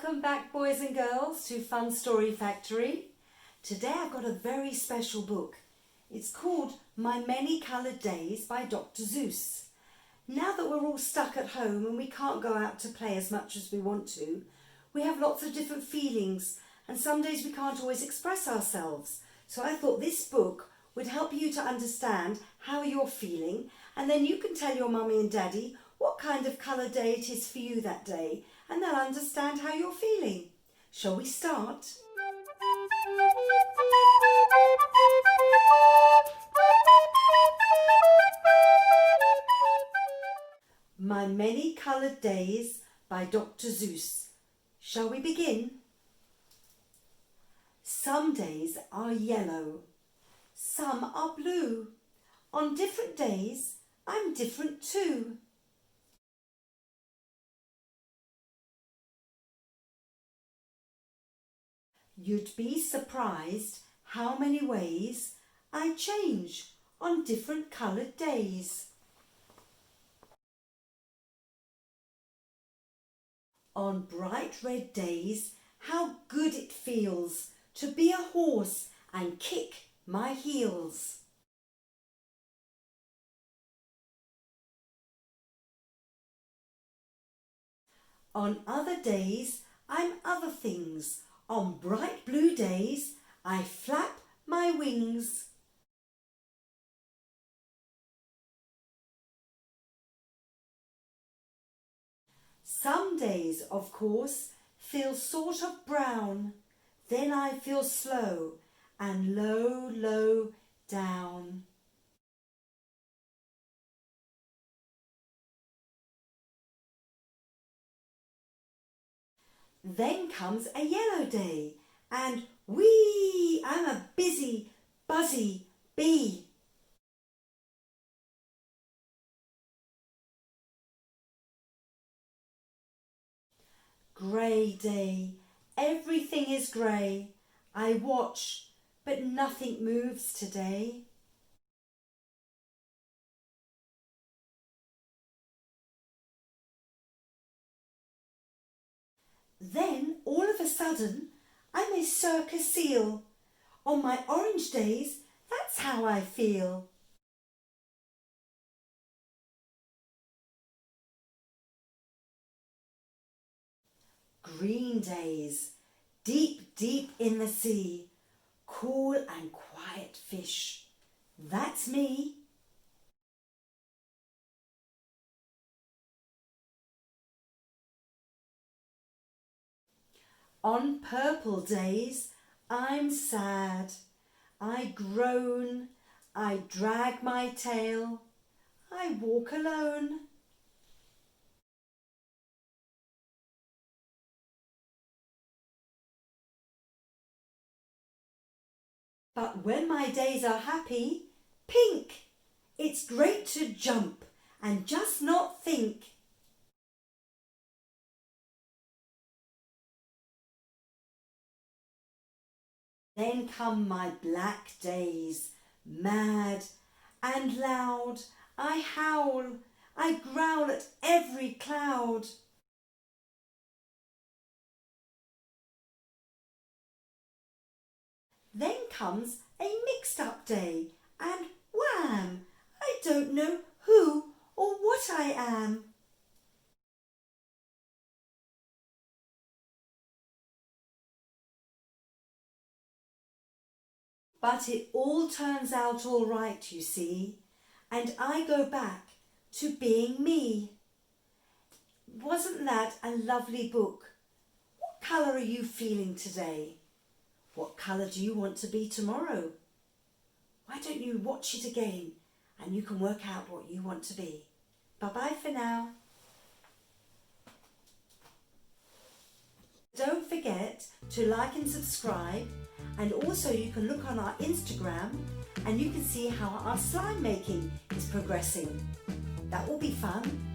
Welcome back, boys and girls, to Fun Story Factory. Today I've got a very special book. It's called My Many Coloured Days by Dr. Seuss. Now that we're all stuck at home and we can't go out to play as much as we want to, we have lots of different feelings and some days we can't always express ourselves. So I thought this book would help you to understand how you're feeling, and then you can tell your mummy and daddy what kind of colour day it is for you that day, and they'll understand how you're feeling. Shall we start? My Many Coloured Days by Dr. Seuss. Shall we begin? Some days are yellow, some are blue. On different days, I'm different too. You'd be surprised how many ways I change on different coloured days. On bright red days, how good it feels to be a horse and kick my heels. On other days, I'm other things. On bright blue days, I flap my wings. Some days, of course, feel sort of brown. Then I feel slow and low, low down. Then comes a yellow day, and whee, I'm a busy, buzzy bee. Grey day, everything is grey. I watch, but nothing moves today. Then, all of a sudden, I'm a circus seal. On my orange days, that's how I feel. Green days, deep, deep in the sea. Cool and quiet fish. That's me. On purple days, I'm sad. I groan, I drag my tail, I walk alone. But when my days are happy, pink, it's great to jump and just not think. Then come my black days, mad and loud. I howl, I growl at every cloud. Then comes a mixed-up day, and wham! I don't know who or what I am. But it all turns out all right, you see, and I go back to being me. Wasn't that a lovely book? What colour are you feeling today? What colour do you want to be tomorrow? Why don't you watch it again and you can work out what you want to be. Bye-bye for now. Don't forget to like and subscribe, and also you can look on our Instagram and you can see how our slime making is progressing. That will be fun.